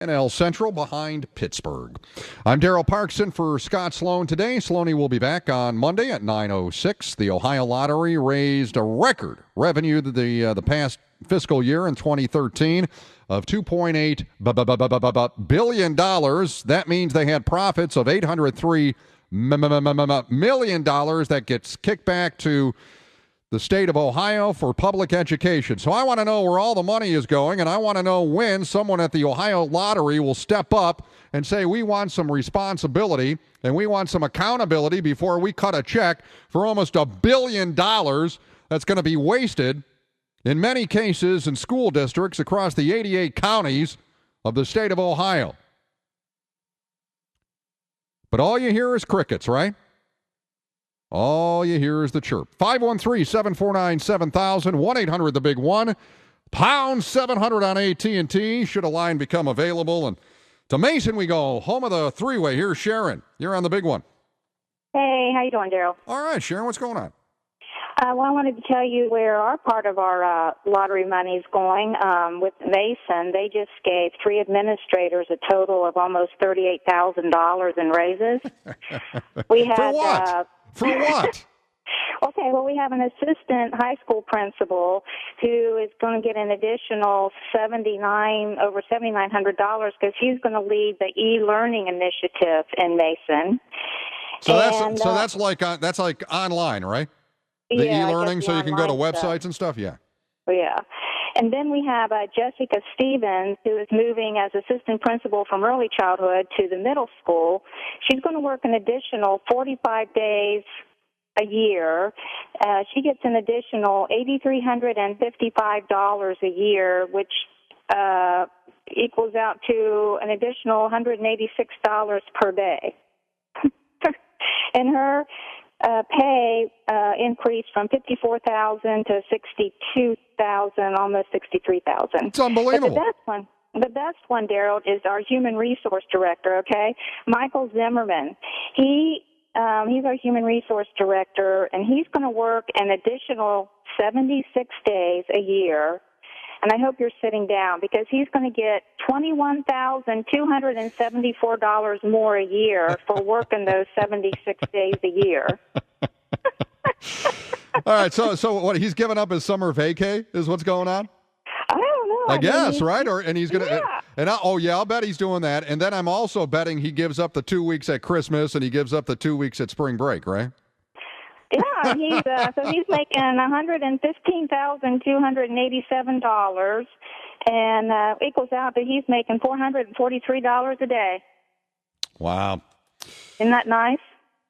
NL Central behind Pittsburgh. I'm Darryl Parks in for Scott Sloan today. Sloaney will be back on Monday at 9:06. The Ohio Lottery raised a record revenue the past fiscal year in 2013 of $2.8 billion. That means they had profits of $803 million. That gets kicked back to the state of Ohio for public education. So I want to know where all the money is going, and I want to know when someone at the Ohio Lottery will step up and say we want some responsibility and we want some accountability before we cut a check for almost $1 billion that's going to be wasted in many cases in school districts across the 88 counties of the state of Ohio. But all you hear is crickets, right? All you hear is the chirp. 513-749-7000, 1-800-THE-BIG-1, pound 700 on AT&T. Should a line become available. And to Mason we go, home of the three-way. Here's Sharon. You're on the big one. Hey, how you doing, Darryl? All right, Sharon, what's going on? Well, I wanted to tell you where our part of our lottery money is going. With Mason, they just gave 3 administrators a total of almost $38,000 in raises. We had, For what? For what? Okay, well, we have an assistant high school principal who is going to get an additional over $7,900 because he's going to lead the e-learning initiative in Mason. So that's like online, right? The e-learning, so you can go to websites and stuff. Yeah. Yeah. And then we have Jessica Stevens, who is moving as assistant principal from early childhood to the middle school. She's going to work an additional 45 days a year. She gets an additional $8,355 a year, which equals out to an additional $186 per day. And her pay increased from $54,000 to $62,000, almost $63,000. It's unbelievable. The best one, Darryl, is our human resource director. Okay, Michael Zimmerman. He's our human resource director, and he's going to work an additional 76 days a year. And I hope you're sitting down because he's going to get $21,274 more a year for working those 76 days a year. All right, so what? He's giving up his summer vacay is what's going on? I don't know. I guess, right? And he's gonna. Yeah. I'll bet he's doing that. And then I'm also betting he gives up the 2 weeks at Christmas and he gives up the 2 weeks at spring break, right? Yeah, he's making $115,287, and equals out that he's making $443 a day. Wow. Isn't that nice?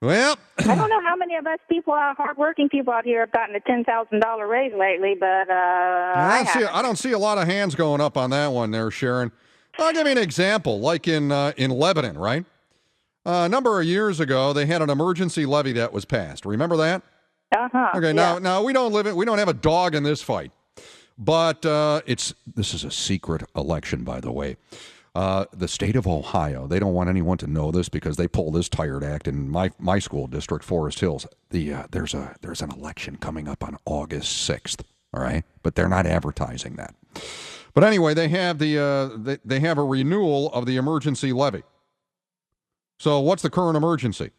Well, I don't know how many of us hardworking people out here have gotten a $10,000 raise lately, but I don't see a lot of hands going up on that one there, Sharon. I'll give you an example, like in Lebanon, right? A number of years ago, they had an emergency levy that was passed. Remember that? Uh-huh. Okay. Yeah. Now we don't have a dog in this fight, but this is a secret election, by the way. The state of Ohio, they don't want anyone to know this because they pull this tired act in my school district, Forest Hills. There's an election coming up on August 6th. All right, but they're not advertising that. But anyway, they have they have a renewal of the emergency levy. So what's the current emergency?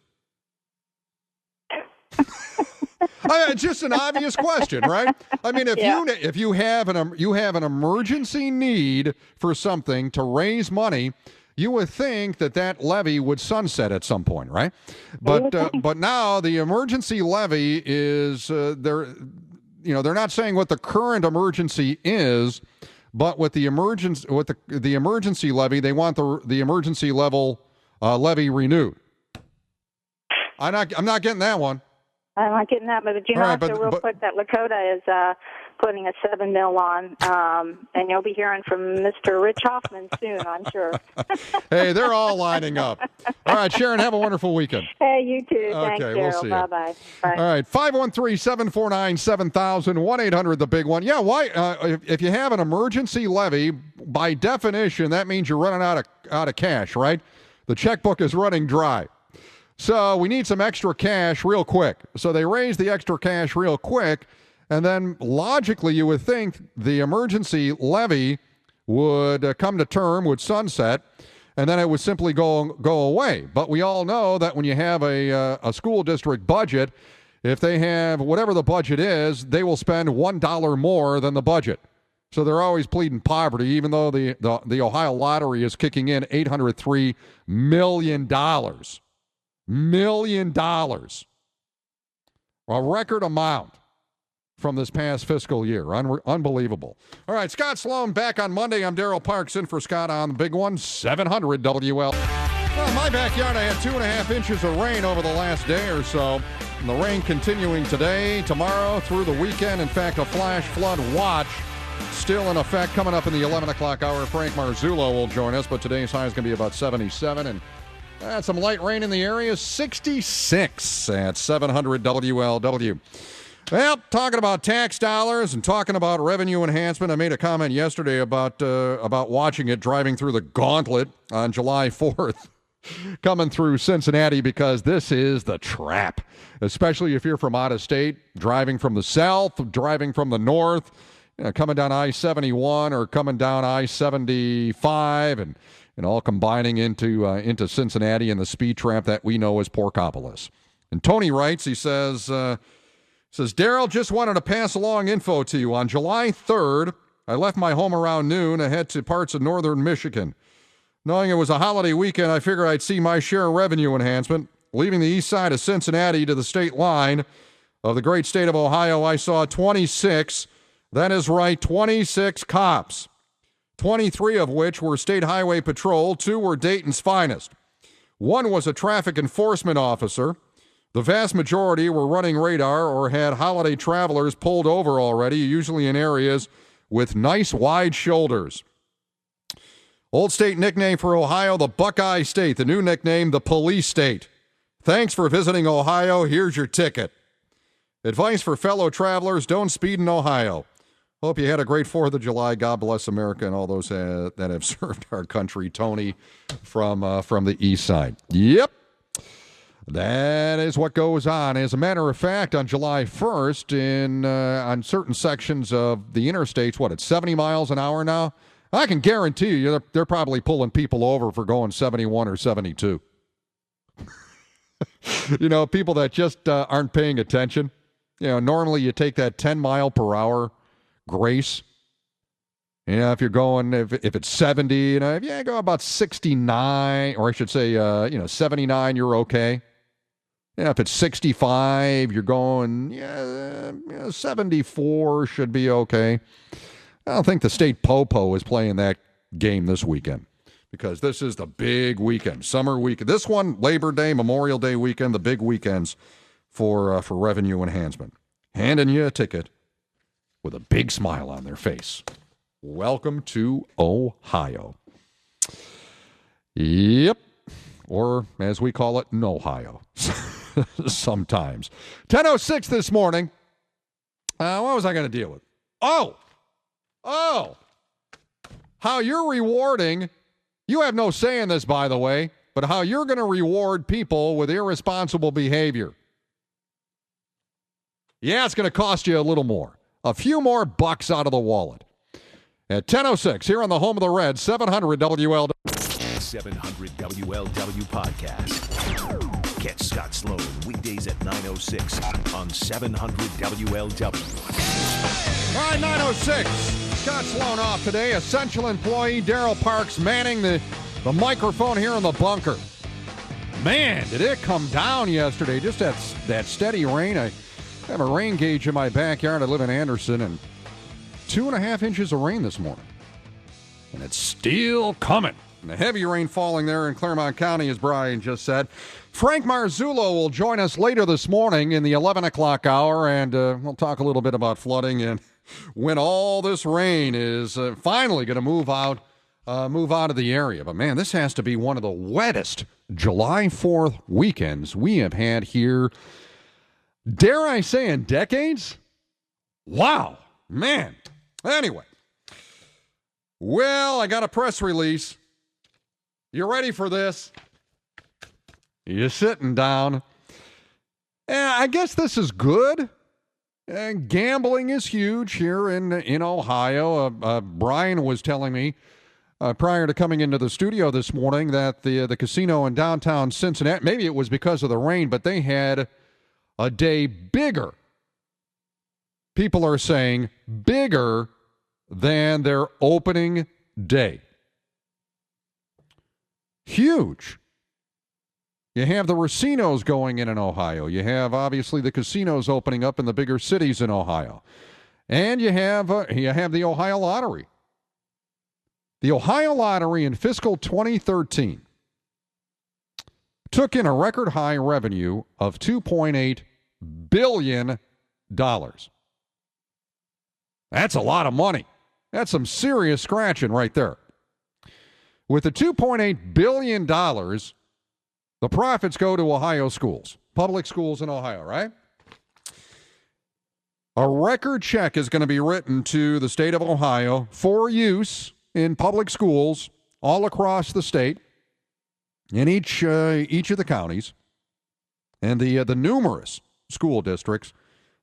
It's just an obvious question, right? I mean, if you have an emergency need for something to raise money, you would think that levy would sunset at some point, right? But now the emergency levy is they're not saying what the current emergency is, but with the emergency levy, they want the emergency level levy renewed. I'm not getting that one. I'm not getting that, but real quick, that Lakota is putting a $7 million on, and you'll be hearing from Mr. Rich Hoffman soon, I'm sure. Hey, they're all lining up. All right, Sharon, have a wonderful weekend. Hey, you too. Okay, Thanks, we'll see you. Bye-bye. Bye. All right, 513-749-7000, 1-800-THE-BIG-1. Yeah, if you have an emergency levy, by definition, that means you're running out of cash, right? The checkbook is running dry. So we need some extra cash real quick. So they raise the extra cash real quick, and then logically you would think the emergency levy would come to term, would sunset, and then it would simply go away. But we all know that when you have a school district budget, if they have whatever the budget is, they will spend $1 more than the budget. So they're always pleading poverty, even though the Ohio lottery is kicking in $803 million. A record amount from this past fiscal year. Unbelievable. All right, Scott Sloan back on Monday. I'm Darryl Parks in for Scott on the big one, 700 WL. Well, in my backyard, I had 2.5 inches of rain over the last day or so. And the rain continuing today, tomorrow, through the weekend. In fact, a flash flood watch still in effect coming up in the 11 o'clock hour. Frank Marzullo will join us, but today's high is going to be about 77. And some light rain in the area, 66 at 700 WLW. Well, talking about tax dollars and talking about revenue enhancement, I made a comment yesterday about watching it driving through the gauntlet on July 4th, coming through Cincinnati, because this is the trap, especially if you're from out of state, driving from the south, driving from the north, coming down I-71 or coming down I-75 and all combining into Cincinnati and the speed trap that we know as Porkopolis. And Tony writes, he says, Darryl, just wanted to pass along info to you. On July 3rd, I left my home around noon and head to parts of northern Michigan. Knowing it was a holiday weekend, I figured I'd see my share of revenue enhancement. Leaving the east side of Cincinnati to the state line of the great state of Ohio, I saw 26, that is right, 26 cops, 23 of which were State Highway Patrol, 2 were Dayton's finest. 1 was a traffic enforcement officer. The vast majority were running radar or had holiday travelers pulled over already, usually in areas with nice wide shoulders. Old state nickname for Ohio, the Buckeye State. The new nickname, the Police State. Thanks for visiting Ohio. Here's your ticket. Advice for fellow travelers, don't speed in Ohio. Hope you had a great 4th of July. God bless America and all those that have served our country. Tony from the east side. Yep. That is what goes on. As a matter of fact, on July 1st, on certain sections of the interstates, it's 70 miles an hour now? I can guarantee you they're probably pulling people over for going 71 or 72. People that just aren't paying attention. Normally you take that 10 mile per hour grace. If you're going, if it's 70, if you go about 69, or I should say, 79, you're okay. If it's 65, you're going, 74 should be okay. I don't think the state Popo is playing that game this weekend, because this is the big weekend, summer weekend. This one, Labor Day, Memorial Day weekend, the big weekends for revenue enhancement. Handing you a ticket with a big smile on their face. Welcome to Ohio. Yep. Or, as we call it, Nohio. Sometimes. 10:06 this morning. What was I going to deal with? Oh! How you're rewarding, you have no say in this, by the way, but how you're going to reward people with irresponsible behavior. Yeah, it's going to cost you a little more. A few more bucks out of the wallet. At 10:06, here on the home of the Reds, 700 WLW. 700 WLW podcast. Catch Scott Sloan weekdays at 9:06 on 700 WLW. All right, 9:06. Scott Sloan off today. Essential employee Darryl Parks manning the microphone here in the bunker. Man, did it come down yesterday. Just that steady rain. I have a rain gauge in my backyard. I live in Anderson, and 2.5 inches of rain this morning. And it's still coming. And the heavy rain falling there in Claremont County, as Brian just said. Frank Marzullo will join us later this morning in the 11 o'clock hour, and we'll talk a little bit about flooding and when all this rain is finally going to move out of the area. But, man, this has to be one of the wettest July 4th weekends we have had here, dare I say, in decades? Wow, man. Anyway, well, I got a press release. You ready for this? You're sitting down. I guess this is good. And gambling is huge here in Ohio. Brian was telling me prior to coming into the studio this morning that the casino in downtown Cincinnati, maybe it was because of the rain, but they had a day bigger. People are saying bigger than their opening day. Huge. You have the racinos going in Ohio. You have, obviously, the casinos opening up in the bigger cities in Ohio. And you have the Ohio Lottery. The Ohio Lottery in fiscal 2013 took in a record high revenue of $2.8 billion. That's a lot of money. That's some serious scratching right there. With the $2.8 billion, the profits go to Ohio schools, public schools in Ohio, right? A record check is going to be written to the state of Ohio for use in public schools all across the state, in each of the counties, and the numerous school districts.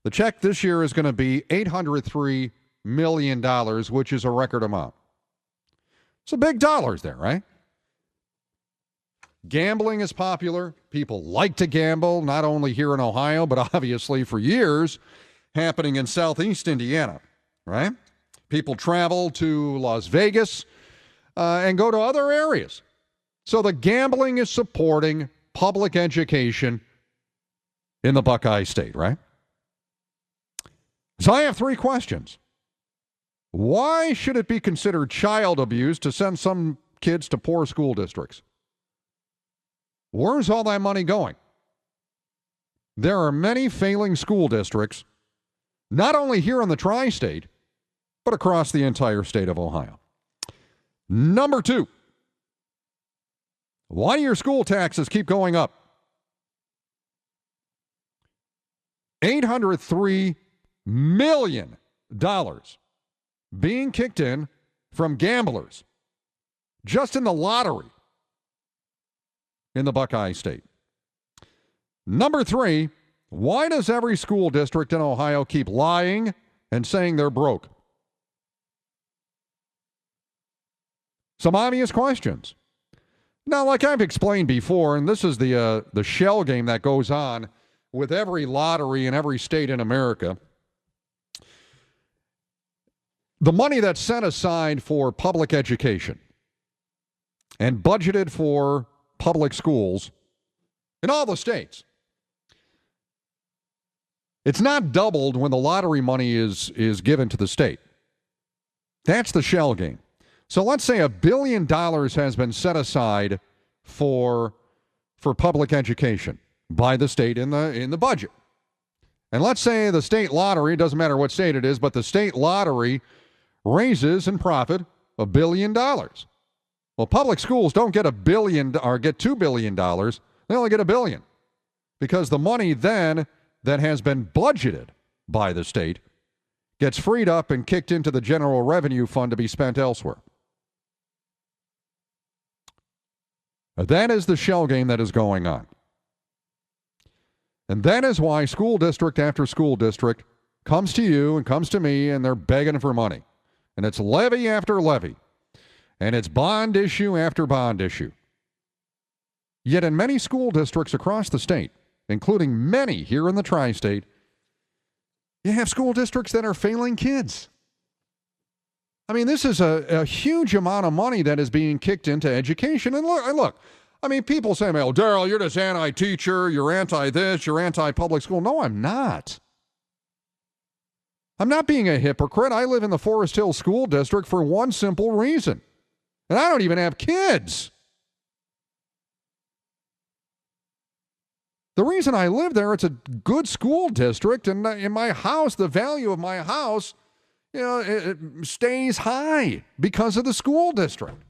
The check this year is going to be $803 million, which is a record amount. So big dollars there, right? Gambling is popular. People like to gamble, not only here in Ohio, but obviously for years happening in southeast Indiana, right? People travel to Las Vegas and go to other areas. So the gambling is supporting public education in the Buckeye State, right? So I have three questions. Why should it be considered child abuse to send some kids to poor school districts? Where's all that money going? There are many failing school districts, not only here in the tri-state, but across the entire state of Ohio. Number two, why do your school taxes keep going up? $803 million being kicked in from gamblers just in the lottery in the Buckeye State. Number three, why does every school district in Ohio keep lying and saying they're broke? Some obvious questions. Now, like I've explained before, and this is the shell game that goes on with every lottery in every state in America, the money that's set aside for public education and budgeted for public schools in all the states, it's not doubled when the lottery money is given to the state. That's the shell game. So let's say $1 billion has been set aside for public education by the state in the budget. And let's say the state lottery, doesn't matter what state it is, but the state lottery raises in profit $1 billion. Well, public schools don't get $1 billion or get $2 billion. They only get $1 billion because the money then that has been budgeted by the state gets freed up and kicked into the general revenue fund to be spent elsewhere. That is the shell game that is going on. And that is why school district after school district comes to you and comes to me and they're begging for money. And it's levy after levy. And it's bond issue after bond issue. Yet in many school districts across the state, including many here in the tri-state, you have school districts that are failing kids. I mean, this is a huge amount of money that is being kicked into education. And look, I mean, people say, well, Darryl, you're just anti-teacher, you're anti-this, you're anti-public school. No, I'm not. I'm not being a hypocrite. I live in the Forest Hill School District for one simple reason. And I don't even have kids. The reason I live there, it's a good school district, and in my house, the value of my house, it stays high because of the school district.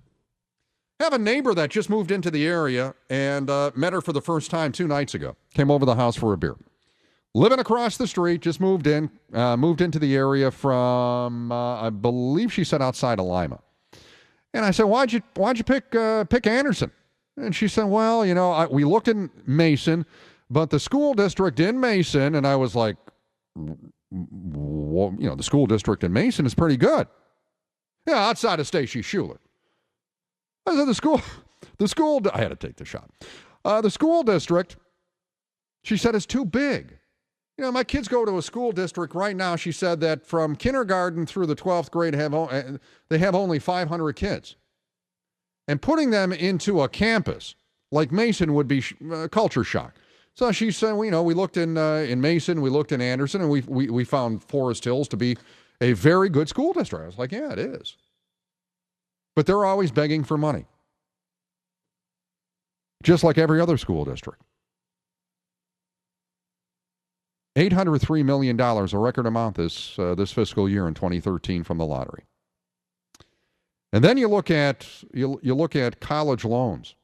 I have a neighbor that just moved into the area and met her for the first time 2 nights ago. Came over to the house for a beer. Living across the street, just moved into the area from, I believe she said outside of Lima. And I said, why'd you pick Anderson? And she said, well, we looked in Mason, but the school district in Mason, and I was like, the school district in Mason is pretty good. Yeah, outside of Stacy Schuler. I said I had to take the shot. The school district, she said, is too big. My kids go to a school district right now, she said, that from kindergarten through the 12th grade, they have only 500 kids. And putting them into a campus like Mason would be culture shock. So she said, we looked in Mason, we looked in Anderson, and we found Forest Hills to be a very good school district. I was like, yeah, it is. But they're always begging for money. Just like every other school district. $803 million, a record amount this fiscal year in 2013 from the lottery. And then you look at college loans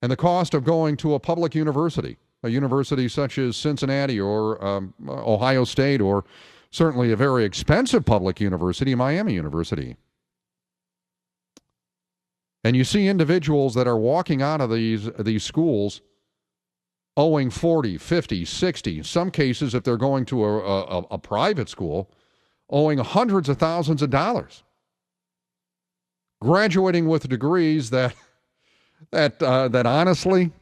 and the cost of going to a public university, a university such as Cincinnati or Ohio State, or certainly a very expensive public university, Miami University. And you see individuals that are walking out of these schools owing 40, 50, 60, in some cases, if they're going to a private school, owing hundreds of thousands of dollars. Graduating with degrees that honestly,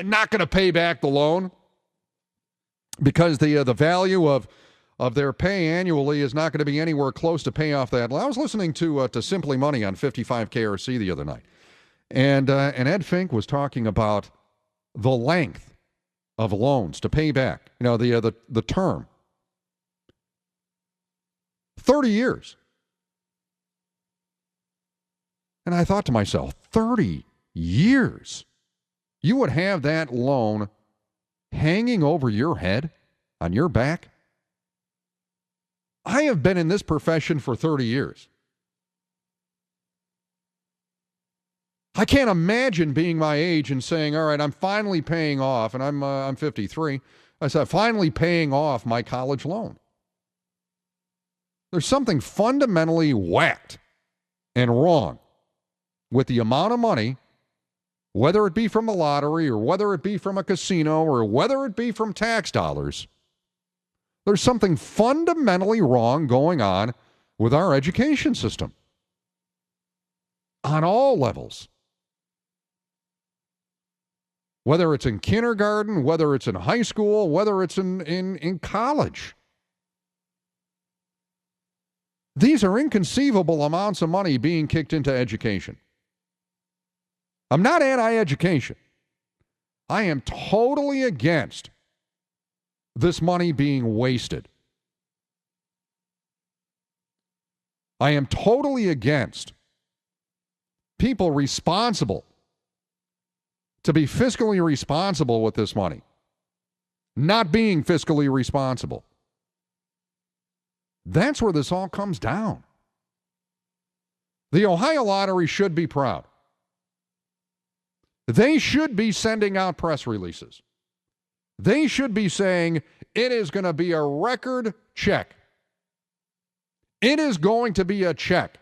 not going to pay back the loan because the value of their pay annually is not going to be anywhere close to pay off that. I was listening to Simply Money on 55 KRC the other night, and Ed Fink was talking about the length of loans to pay back. The term. 30 years. And I thought to myself, 30 years? You would have that loan hanging over your head, on your back? I have been in this profession for 30 years. I can't imagine being my age and saying, all right, I'm finally paying off, and I'm 53. I said, finally paying off my college loan. There's something fundamentally whacked and wrong with the amount of money, whether it be from the lottery or whether it be from a casino or whether it be from tax dollars. There's something fundamentally wrong going on with our education system on all levels. Whether it's in kindergarten, whether it's in high school, whether it's in college. These are inconceivable amounts of money being kicked into education. I'm not anti-education. I am totally against this money being wasted. I am totally against people responsible to be fiscally responsible with this money, not being fiscally responsible. That's where this all comes down. The Ohio Lottery should be proud. They should be sending out press releases. They should be saying it is going to be a record check. It is going to be a check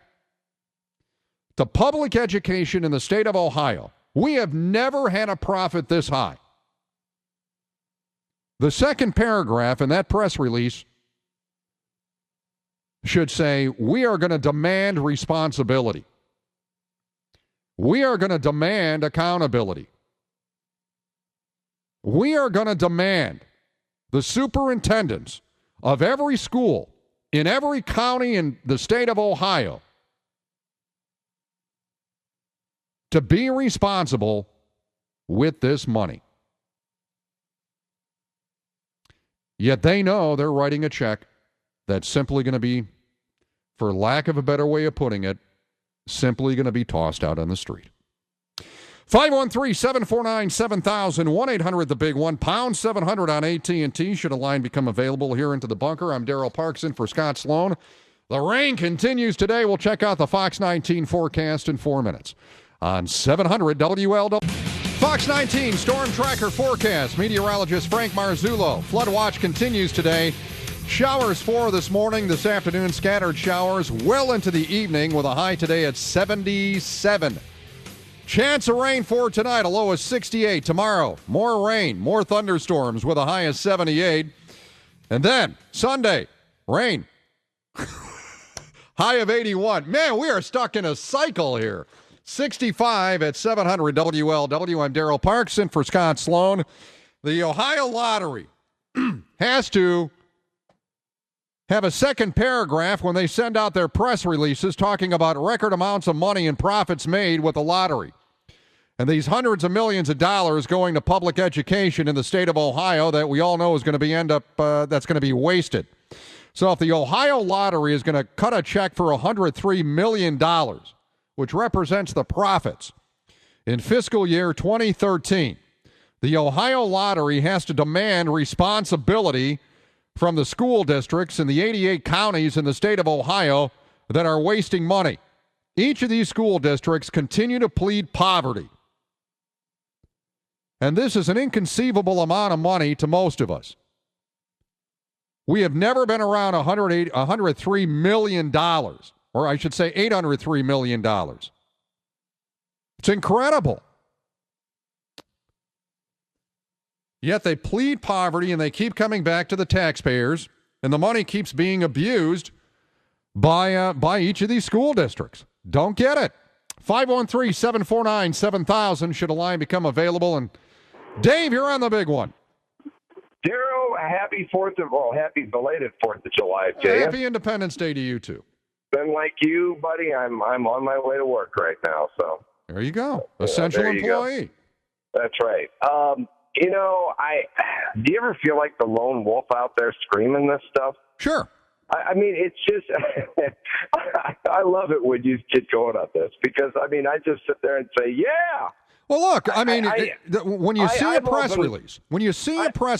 to public education in the state of Ohio. We have never had a profit this high. The second paragraph in that press release should say, we are going to demand responsibility. We are going to demand accountability. We are going to demand the superintendents of every school in every county in the state of Ohio to be responsible with this money. Yet they know they're writing a check that's simply going to be, for lack of a better way of putting it, simply going to be tossed out on the street. 513-749-7000, 1-800-THE-BIG-1, pound 700 on AT&T. Should a line become available here into the bunker, I'm Darryl Parks in for Scott Sloan. The rain continues today. We'll check out the Fox 19 forecast in 4 minutes on 700 WLW. Fox 19 Storm Tracker forecast. Meteorologist Frank Marzullo. Flood watch continues today. Showers for this morning, this afternoon, scattered showers well into the evening with a high today at 77. Chance of rain for tonight, a low of 68. Tomorrow, more rain, more thunderstorms with a high of 78. And then Sunday, rain. High of 81. Man, we are stuck in a cycle here. 65 at 700 WLW. I'm Darryl Parks in for Scott Sloan. The Ohio Lottery has to have a second paragraph when they send out their press releases talking about record amounts of money and profits made with the lottery. And these hundreds of millions of dollars going to public education in the state of Ohio that we all know is going to be that's going to be wasted. So if the Ohio Lottery is going to cut a check for $103 million, which represents the profits, in fiscal year 2013, the Ohio Lottery has to demand responsibility from the school districts in the 88 counties in the state of Ohio that are wasting money. Each of these school districts continue to plead poverty. And this is an inconceivable amount of money to most of us. We have never been around $103 million, or I should say $803 million. It's incredible. Yet they plead poverty and they keep coming back to the taxpayers, and the money keeps being abused by each of these school districts. Don't get it. 513-749-7000 should a line become available. And Dave, you're on the big one. Darryl, happy belated 4th of July to you. Happy Independence Day to you, too. Been like you, buddy. I'm on my way to work right now. So there you go. Essential employee. That's right. Do you ever feel like the lone wolf out there screaming this stuff? Sure. I mean, it's just, I love it when you get going on this because, I mean, I just sit there and say, yeah. Well, look, I mean, when you see a press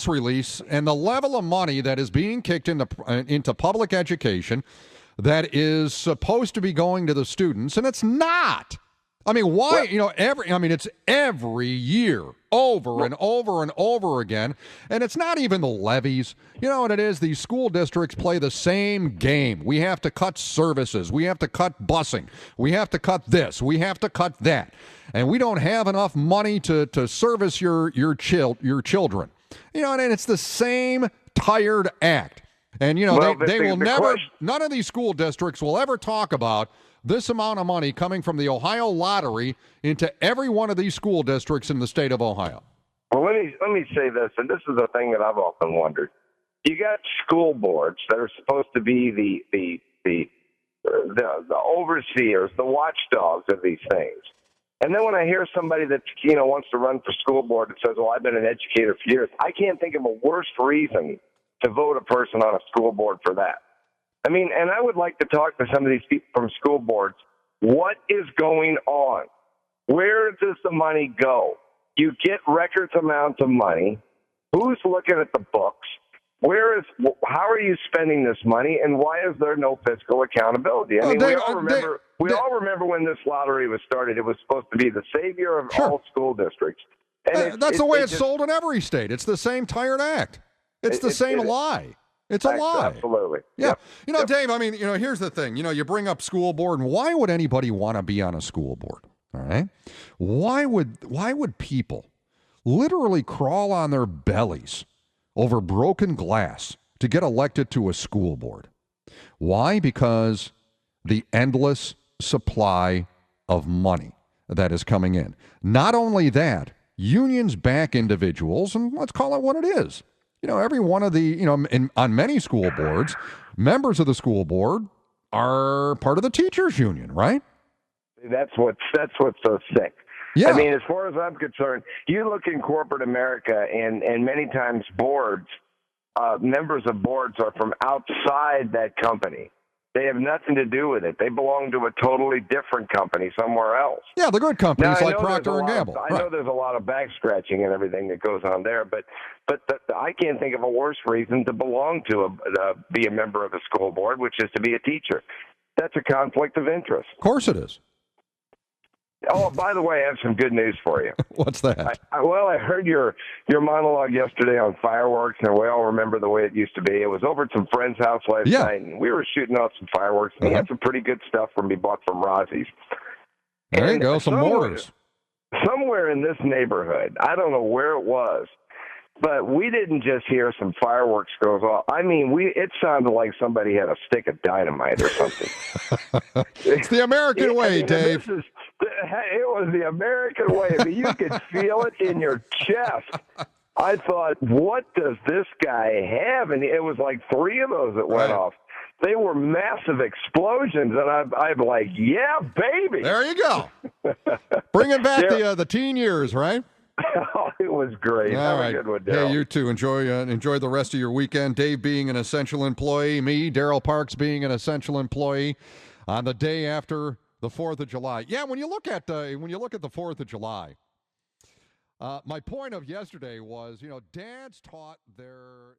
release and the level of money that is being kicked into public education that is supposed to be going to the students, and it's not. I mean, why, it's every year over and over and over again. And it's not even the levies. You know what it is? These school districts play the same game. We have to cut services. We have to cut busing. We have to cut this. We have to cut that. And we don't have enough money to service your children. And it's the same tired act. And, none of these school districts will ever talk about this amount of money coming from the Ohio Lottery into every one of these school districts in the state of Ohio. Well, let me say this, and this is a thing that I've often wondered. You got school boards that are supposed to be the overseers, the watchdogs of these things. And then when I hear somebody that wants to run for school board that says, "Well, I've been an educator for years," I can't think of a worse reason to vote a person on a school board for that. I mean, and I would like to talk to some of these people from school boards. What is going on? Where does the money go? You get record amounts of money. Who's looking at the books? How are you spending this money, and why is there no fiscal accountability? I mean, we all remember when this lottery was started. It was supposed to be the savior of all school districts. And that's the way it's sold in every state. It's the same tired act. It's the same lie. It's a lie. Absolutely. Yeah. Yep. Dave, I mean, here's the thing. You bring up school board, and why would anybody want to be on a school board? All right? Why would people literally crawl on their bellies over broken glass to get elected to a school board? Why? Because the endless supply of money that is coming in. Not only that, unions back individuals, and let's call it what it is. Every one of the, on many school boards, members of the school board are part of the teachers union, right? That's what's so sick. Yeah. I mean, as far as I'm concerned, you look in corporate America, and many times boards, members of boards are from outside that company. They have nothing to do with it. They belong to a totally different company somewhere else. Yeah, the good companies like Procter & Gamble. I know there's a lot of back scratching and everything that goes on there, but I can't think of a worse reason to belong to be a member of a school board, which is to be a teacher. That's a conflict of interest. Of course it is. Oh, by the way, I have some good news for you. What's that? I heard your monologue yesterday on fireworks, and we all remember the way it used to be. It was over at some friend's house last night, and we were shooting off some fireworks. And he had some pretty good stuff from me bought from Rosie's. There you go, some mortars. somewhere in this neighborhood, I don't know where it was, but we didn't just hear some fireworks goes off. I mean, it sounded like somebody had a stick of dynamite or something. It's the American way, Dave. It was the American way. I mean, you could feel it in your chest. I thought, what does this guy have? And it was like 3 of those that went off. They were massive explosions, and I'm like, yeah, baby. There you go. Bringing back the teen years, right? Oh, it was great. All Have right. a good one, Darryl. Hey, you too. Enjoy the rest of your weekend. Dave being an essential employee, me, Darryl Parks being an essential employee on the day after the 4th of July. Yeah, when you look at the 4th of July, my point of yesterday was, dads taught their